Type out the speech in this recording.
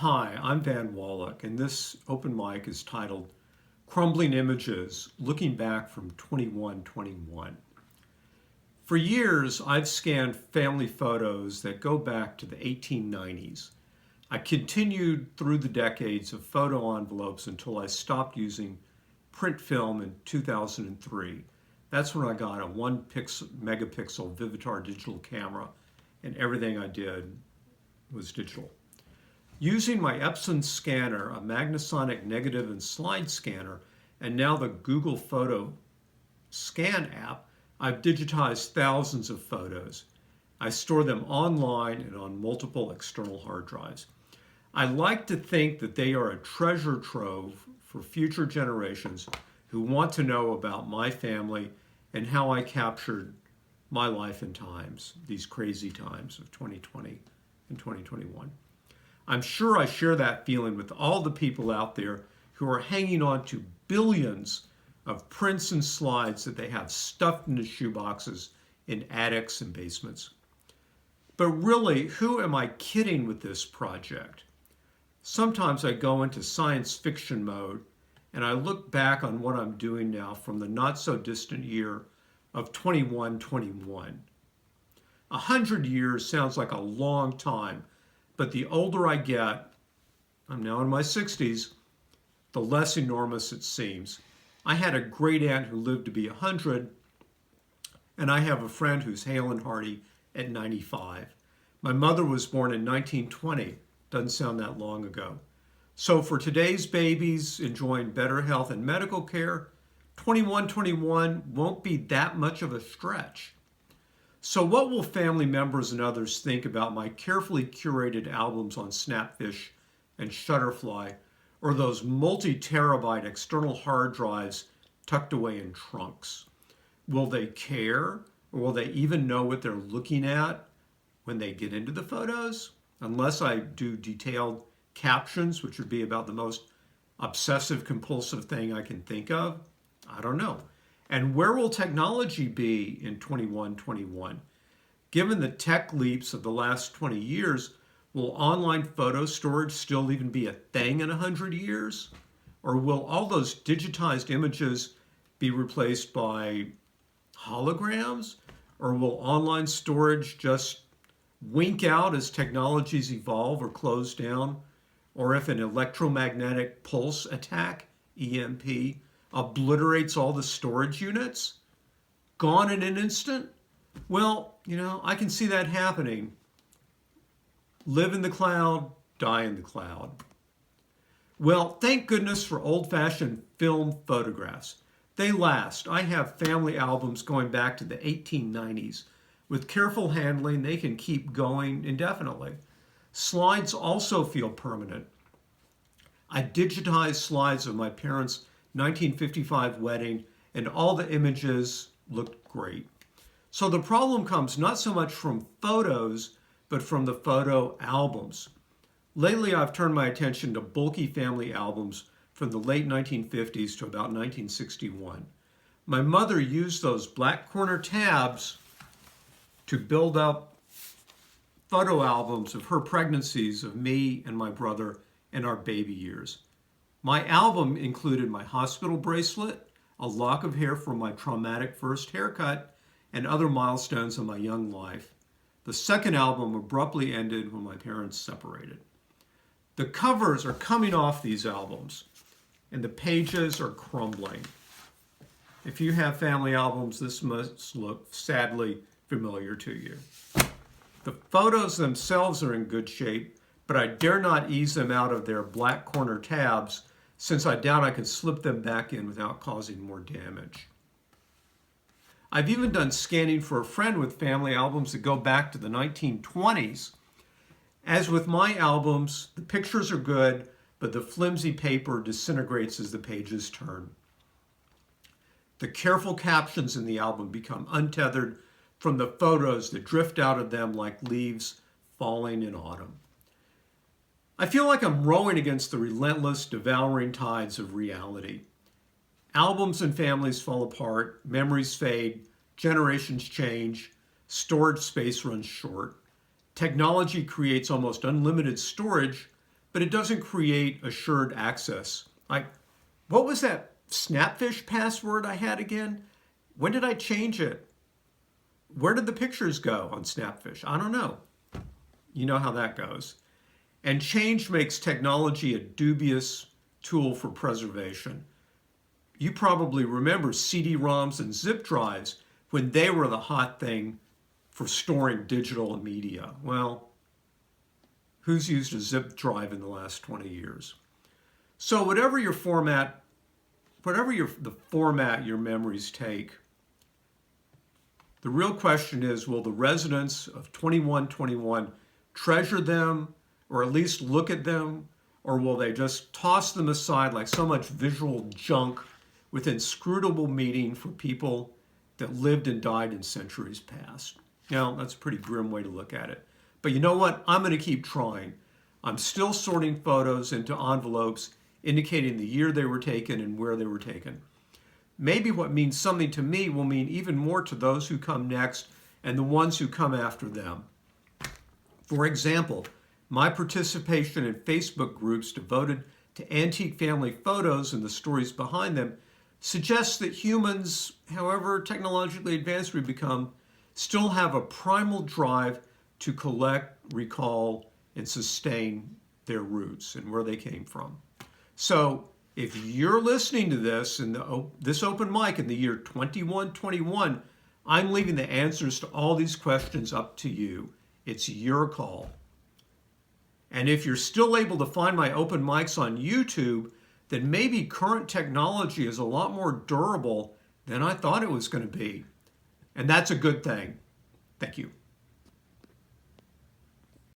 Hi, I'm Van Wallach, and this open mic is titled Crumbling Images, Looking Back from 2121. For years, I've scanned family photos that go back to the 1890s. I continued through the decades of photo envelopes until I stopped using print film in 2003. That's when I got a 1 megapixel Vivitar digital camera, and everything I did was digital. Using my Epson scanner, a Magnasonic negative and slide scanner, and now the Google Photo Scan app, I've digitized thousands of photos. I store them online and on multiple external hard drives. I like to think that they are a treasure trove for future generations who want to know about my family and how I captured my life and times, these crazy times of 2020 and 2021. I'm sure I share that feeling with all the people out there who are hanging on to billions of prints and slides that they have stuffed into shoeboxes in attics and basements. But really, who am I kidding with this project? Sometimes I go into science fiction mode and I look back on what I'm doing now from the not so distant year of 2121. 100 years sounds like a long time, but the older I get, I'm now in my 60s, the less enormous it seems. I had a great aunt who lived to be 100, and I have a friend who's hale and hearty at 95. My mother was born in 1920. Doesn't sound that long ago. So for today's babies enjoying better health and medical care, 2121 won't be that much of a stretch. So what will family members and others think about my carefully curated albums on Snapfish and Shutterfly, or those multi-terabyte external hard drives tucked away in trunks? Will they care, or will they even know what they're looking at when they get into the photos? Unless I do detailed captions, which would be about the most obsessive compulsive thing I can think of. I don't know. And where will technology be in 2121? Given the tech leaps of the last 20 years, will online photo storage still even be a thing in 100 years? Or will all those digitized images be replaced by holograms? Or will online storage just wink out as technologies evolve or close down? Or if an electromagnetic pulse attack, EMP, obliterates all the storage units? Gone in an instant? Well, I can see that happening. Live in the cloud, die in the cloud. Well, thank goodness for old-fashioned film photographs. They last. I have family albums going back to the 1890s. With careful handling, they can keep going indefinitely. Slides also feel permanent. I digitized slides of my parents' 1955 wedding, and all the images looked great. So the problem comes not so much from photos, but from the photo albums. Lately, I've turned my attention to bulky family albums from the late 1950s to about 1961. My mother used those black corner tabs to build up photo albums of her pregnancies of me and my brother and our baby years. My album included my hospital bracelet, a lock of hair from my traumatic first haircut, and other milestones in my young life. The second album abruptly ended when my parents separated. The covers are coming off these albums, and the pages are crumbling. If you have family albums, this must look sadly familiar to you. The photos themselves are in good shape, but I dare not ease them out of their black corner tabs, since I doubt I could slip them back in without causing more damage. I've even done scanning for a friend with family albums that go back to the 1920s. As with my albums, the pictures are good, but the flimsy paper disintegrates as the pages turn. The careful captions in the album become untethered from the photos that drift out of them like leaves falling in autumn. I feel like I'm rowing against the relentless, devouring tides of reality. Albums and families fall apart, memories fade, generations change, storage space runs short. Technology creates almost unlimited storage, but it doesn't create assured access. Like, what was that Snapfish password I had again? When did I change it? Where did the pictures go on Snapfish? I don't know. You know how that goes. And change makes technology a dubious tool for preservation. You probably remember CD-ROMs and zip drives when they were the hot thing for storing digital media. Well, who's used a zip drive in the last 20 years? So whatever your format, the format your memories take, the real question is, will the residents of 2121 treasure them, or at least look at them, or will they just toss them aside like so much visual junk with inscrutable meaning for people that lived and died in centuries past? Now, that's a pretty grim way to look at it. But you know what? I'm going to keep trying. I'm still sorting photos into envelopes indicating the year they were taken and where they were taken. Maybe what means something to me will mean even more to those who come next and the ones who come after them. For example, my participation in Facebook groups devoted to antique family photos and the stories behind them suggests that humans, however technologically advanced we become, still have a primal drive to collect, recall, and sustain their roots and where they came from. So if you're listening to this in this open mic in the year 2121, I'm leaving the answers to all these questions up to you. It's your call. And if you're still able to find my open mics on YouTube, then maybe current technology is a lot more durable than I thought it was going to be. And that's a good thing. Thank you.